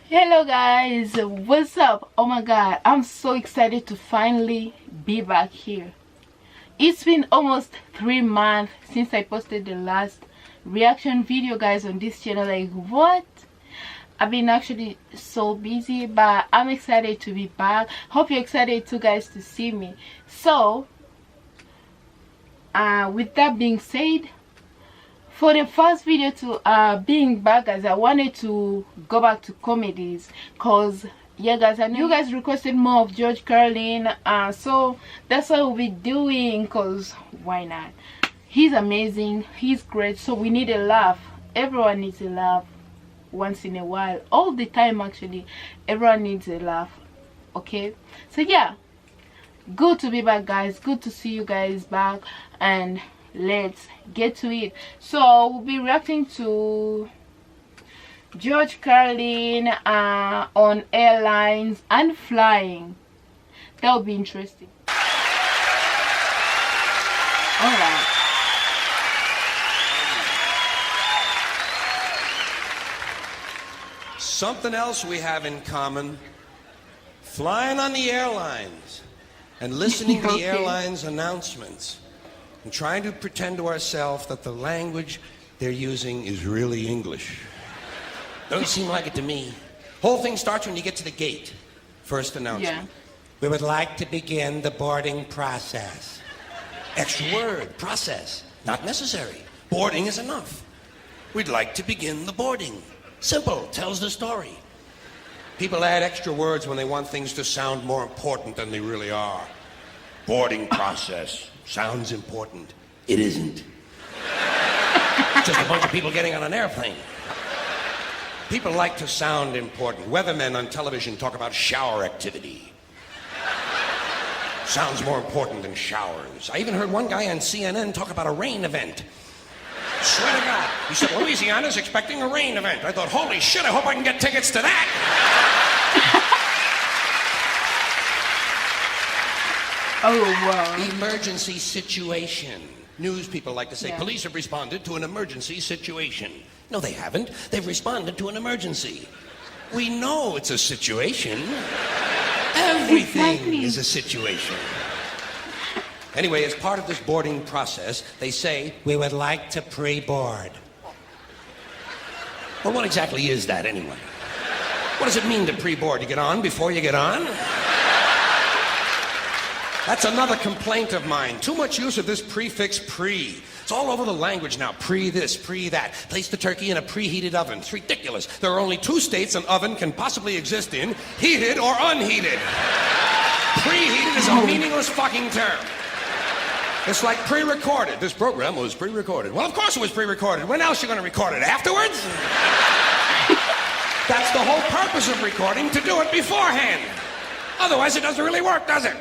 Hello guys, what's up? Oh my god, I'm so excited to finally be back here. It's been almost 3 months since I posted the last reaction video, guys, on this channel. Like, what? I've been actually so busy, but I'm excited to be back. Hope you're excited too, guys, to see me. So with that being said, for the first video to being back, guys, I wanted to go back to comedies, cause yeah guys, I know you guys requested more of George Carlin, so that's what we'll be doing, cause why not? He's amazing, he's great, so we need a laugh. Everyone needs a laugh once in a while, all the time actually. Everyone needs a laugh, okay? So yeah, good to be back, guys. Good to see you guys back, and let's get to it. So we'll be reacting to George Carlin on airlines and flying. That would be interesting. All right. Something else we have in common: flying on the airlines and listening to the airlines announcements and trying to pretend to ourselves that the language they're using is really English. Don't seem like it to me. Whole thing starts when you get to the gate. First announcement. Yeah. We would like to begin the boarding process. Extra word, process. Not necessary. Boarding is enough. We'd like to begin the boarding. Simple, tells the story. People add extra words when they want things to sound more important than they really are. Boarding process. Sounds important. It isn't. Just a bunch of people getting on an airplane. People like to sound important. Weathermen on television talk about shower activity. Sounds more important than showers. I even heard one guy on CNN talk about a rain event. Swear to God. He said, Louisiana's expecting a rain event. I thought, holy shit, I hope I can get tickets to that. Oh wow. Emergency situation. News people like to say, Yeah. Police have responded to an emergency situation. No, they haven't. They've responded to an emergency. We know it's a situation. Everything Exactly. is a situation. Anyway, as part of this boarding process, they say, we would like to pre-board. Well, what exactly is that anyway? What does it mean to pre-board? You get on before you get on? That's another complaint of mine. Too much use of this prefix pre. It's all over the language now. Pre this, pre that. Place the turkey in a preheated oven. It's ridiculous. There are only 2 states an oven can possibly exist in: heated or unheated. Preheated is a meaningless fucking term. It's like pre-recorded. This program was pre-recorded. Well, of course it was pre-recorded. When else are you going to record it? Afterwards? That's the whole purpose of recording, to do it beforehand. Otherwise it doesn't really work, does it?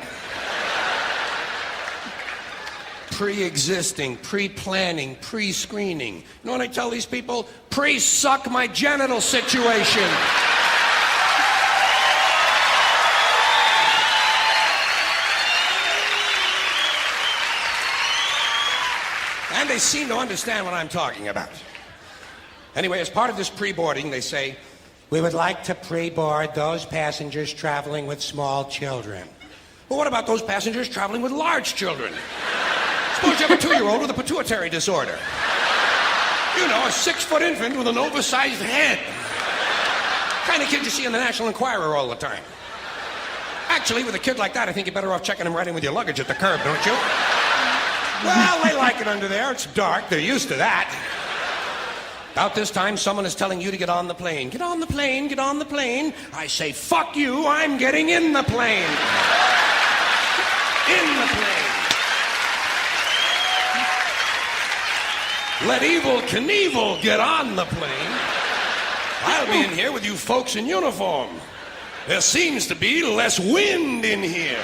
Pre-existing, pre-planning, pre-screening. You know what I tell these people? Pre-suck my genital situation. And they seem to understand what I'm talking about. Anyway, as part of this pre-boarding, they say, we would like to pre-board those passengers traveling with small children. Well, what about those passengers traveling with large children? Suppose you have a 2-year-old with a pituitary disorder. You know, a 6-foot infant with an oversized head. Kind of kid you see in the National Enquirer all the time. Actually, with a kid like that, I think you're better off checking him right in with your luggage at the curb, don't you? Well, they like it under there. It's dark. They're used to that. About this time, someone is telling you to get on the plane. Get on the plane, get on the plane. I say, fuck you, I'm getting in the plane. In the plane. Let Evel Knievel get on the plane. I'll be in here with you folks in uniform. There seems to be less wind in here.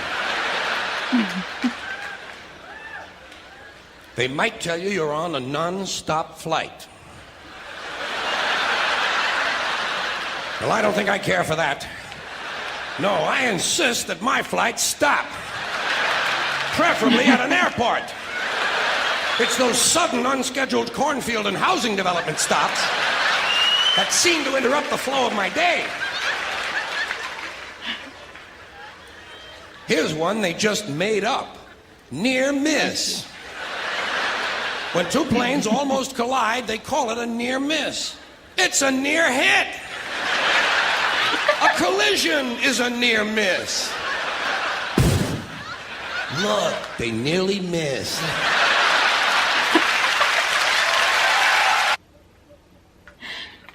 They might tell you you're on a non-stop flight. Well, I don't think I care for that. No, I insist that my flights stop. Preferably at an airport. It's those sudden, unscheduled cornfield and housing development stops that seem to interrupt the flow of my day. Here's one they just made up. Near miss. When two planes almost collide, they call it a near miss. It's a near hit. A collision is a near miss. Look, they nearly missed.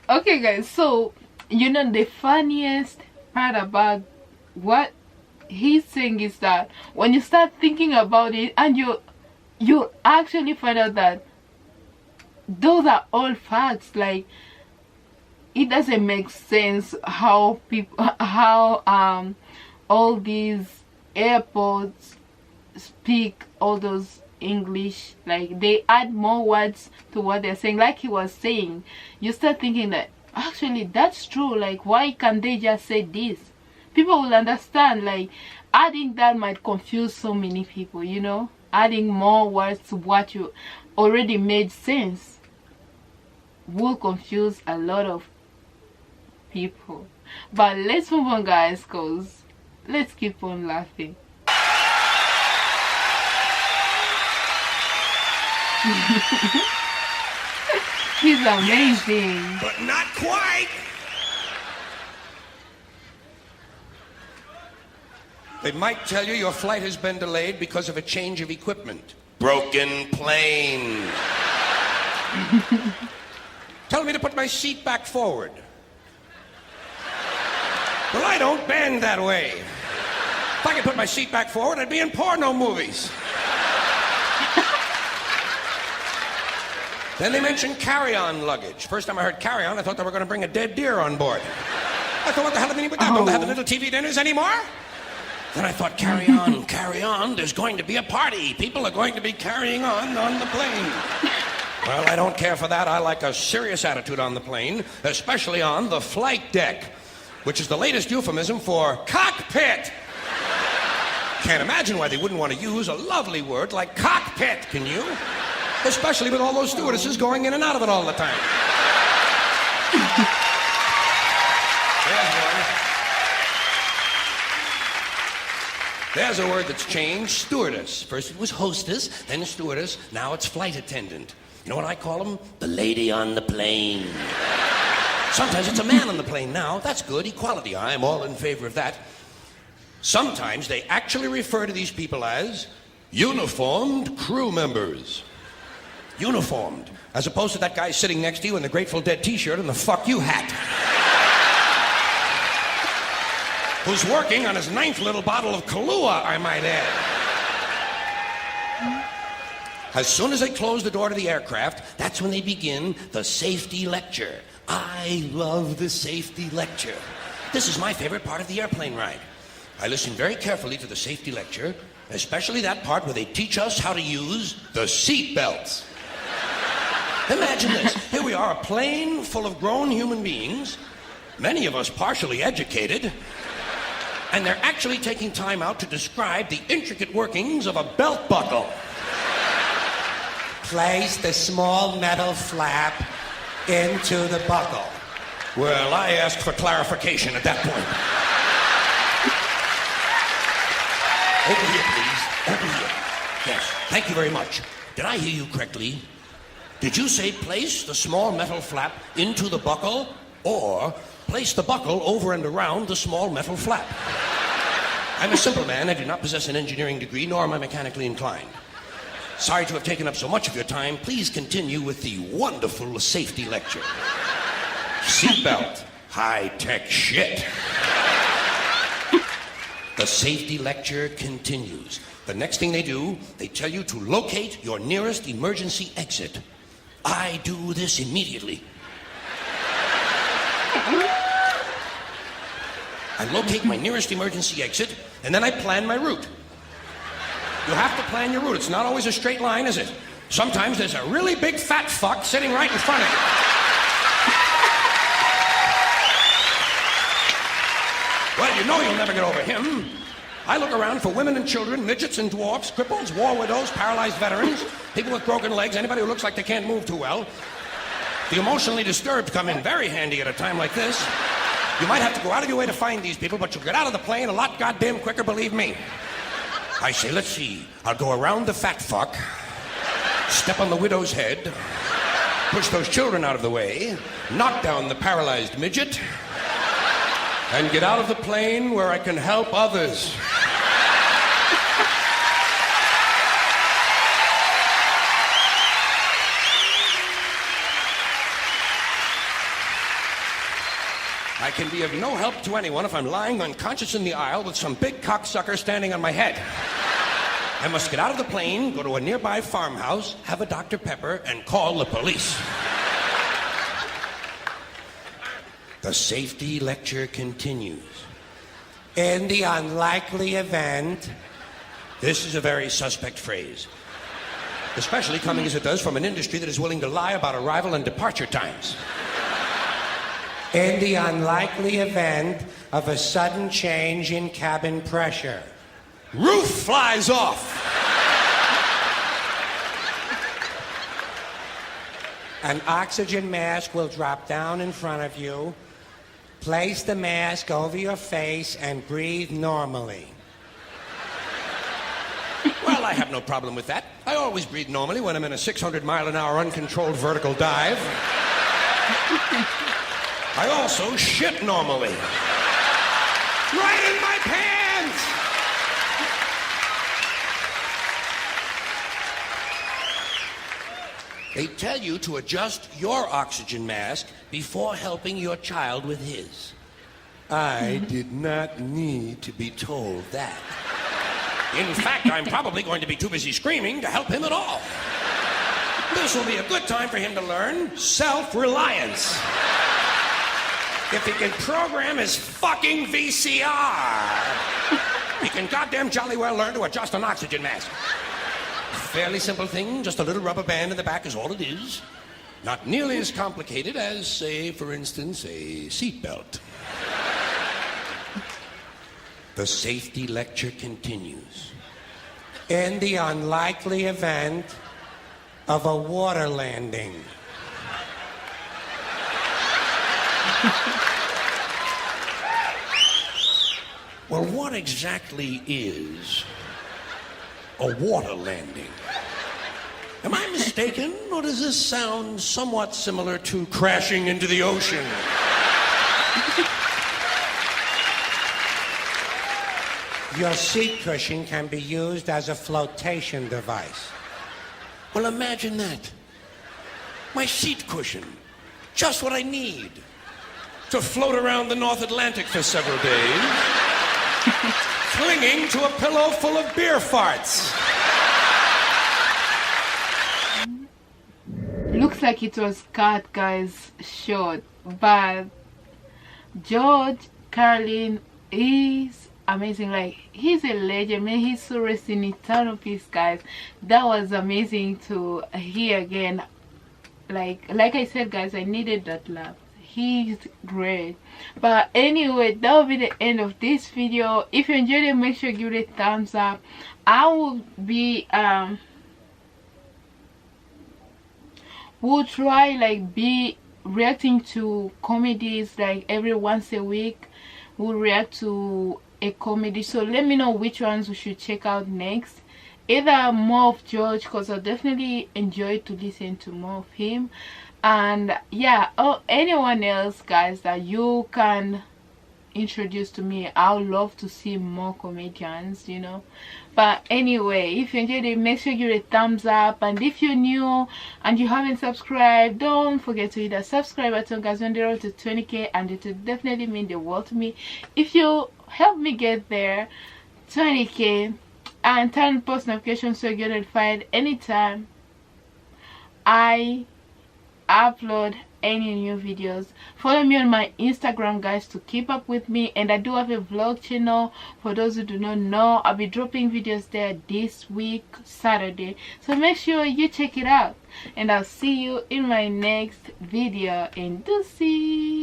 Okay guys, so you know the funniest part about what he's saying is that when you start thinking about it and you actually find out that those are all facts. Like, it doesn't make sense how all these airports speak all those English. Like, they add more words to what they're saying. Like he was saying, you start thinking that actually that's true. Like, why can't they just say this? People will understand. Like, adding that might confuse so many people, you know, adding more words to what you already made sense will confuse a lot of people. But let's move on, guys, because let's keep on laughing. He's amazing. But not quite. They might tell you your flight has been delayed because of a change of equipment. Broken plane. Tell me to put my seat back forward. Well, I don't bend that way. If I could put my seat back forward, I'd be in porno movies. Then they mentioned carry-on luggage. First time I heard carry-on, I thought they were going to bring a dead deer on board. I thought, what the hell do they need with that? Don't they have the little TV dinners anymore? Then I thought, carry on, there's going to be a party. People are going to be carrying on the plane. Well, I don't care for that. I like a serious attitude on the plane, especially on the flight deck, which is the latest euphemism for cockpit. Can't imagine why they wouldn't want to use a lovely word like cockpit, can you? Especially with all those stewardesses going in and out of it all the time. There's a word that's changed, stewardess. First it was hostess, then stewardess, now it's flight attendant. You know what I call them? The lady on the plane. Sometimes it's a man on the plane now. That's good, equality. I'm all in favor of that. Sometimes they actually refer to these people as uniformed crew members. Uniformed, as opposed to that guy sitting next to you in the Grateful Dead t-shirt and the fuck you hat. Who's working on his 9th little bottle of Kahlua, I might add. As soon as they close the door to the aircraft, that's when they begin the safety lecture. I love the safety lecture. This is my favorite part of the airplane ride. I listen very carefully to the safety lecture, especially that part where they teach us how to use the seat belts. Imagine this. Here we are, a plane full of grown human beings, many of us partially educated, and they're actually taking time out to describe the intricate workings of a belt buckle. Place the small metal flap into the buckle. Well, I asked for clarification at that point. Over here, please. Over here. Yes, thank you very much. Did I hear you correctly? Did you say place the small metal flap into the buckle, or place the buckle over and around the small metal flap? I'm a simple man. I do not possess an engineering degree, nor am I mechanically inclined. Sorry to have taken up so much of your time. Please continue with the wonderful safety lecture. Seatbelt. High-tech shit. The safety lecture continues. The next thing they do, they tell you to locate your nearest emergency exit. I do this immediately. I locate my nearest emergency exit, and then I plan my route. You have to plan your route. It's not always a straight line, is it? Sometimes there's a really big fat fuck sitting right in front of you. Well, you know you'll never get over him. I look around for women and children, midgets and dwarfs, cripples, war widows, paralyzed veterans, people with broken legs, anybody who looks like they can't move too well. The emotionally disturbed come in very handy at a time like this. You might have to go out of your way to find these people, but you'll get out of the plane a lot goddamn quicker, believe me. I say, let's see. I'll go around the fat fuck, step on the widow's head, push those children out of the way, knock down the paralyzed midget, and get out of the plane where I can help others. I can be of no help to anyone if I'm lying unconscious in the aisle with some big cocksucker standing on my head. I must get out of the plane, go to a nearby farmhouse, have a Dr. Pepper, and call the police. The safety lecture continues. In the unlikely event, this is a very suspect phrase, especially coming as it does from an industry that is willing to lie about arrival and departure times. In the unlikely event of a sudden change in cabin pressure, roof flies off. An oxygen mask will drop down in front of you. Place the mask over your face and breathe normally. Well, I have no problem with that. I always breathe normally when I'm in a 600-mile-an-hour uncontrolled vertical dive. I also shit normally. Right in my pants! They tell you to adjust your oxygen mask before helping your child with his. I did not need to be told that. In fact, I'm probably going to be too busy screaming to help him at all. This will be a good time for him to learn self-reliance. If he can program his fucking VCR, he can goddamn jolly well learn to adjust an oxygen mask. Fairly simple thing, just a little rubber band in the back is all it is. Not nearly as complicated as, say, for instance, a seatbelt. The safety lecture continues. In the unlikely event of a water landing, well, what exactly is a water landing? Am I mistaken, or does this sound somewhat similar to crashing into the ocean? Your seat cushion can be used as a flotation device. Well, imagine that. My seat cushion. Just what I need to float around the North Atlantic for several days, clinging to a pillow full of beer farts. Looks like it was cut, guys, short, but George Carlin is amazing. Like, he's a legend, man. He's so rest in eternal peace, guys. That was amazing to hear again. Like I said, guys, I needed that laugh. He's great. But anyway, that will be the end of this video. If you enjoyed it, make sure you give it a thumbs up. I will be we'll try like be reacting to comedies like every once a week. We'll react to a comedy, so let me know which ones we should check out next. Either more of George, because I definitely enjoy to listen to more of him, and yeah, or anyone else, guys, that you can introduce to me. I would love to see more comedians, you know. But anyway, if you enjoyed it, make sure you give it a thumbs up, and if you're new and you haven't subscribed, don't forget to hit that subscribe button, guys. On the road to 20k, and it will definitely mean the world to me if you help me get there 20k, and turn on post notifications so you get notified anytime I upload any new videos. Follow me on my Instagram, guys, to keep up with me, and I do have a vlog channel. For those who do not know, I'll be dropping videos there this week, Saturday, so make sure you check it out, and I'll see you in my next video. And deuces.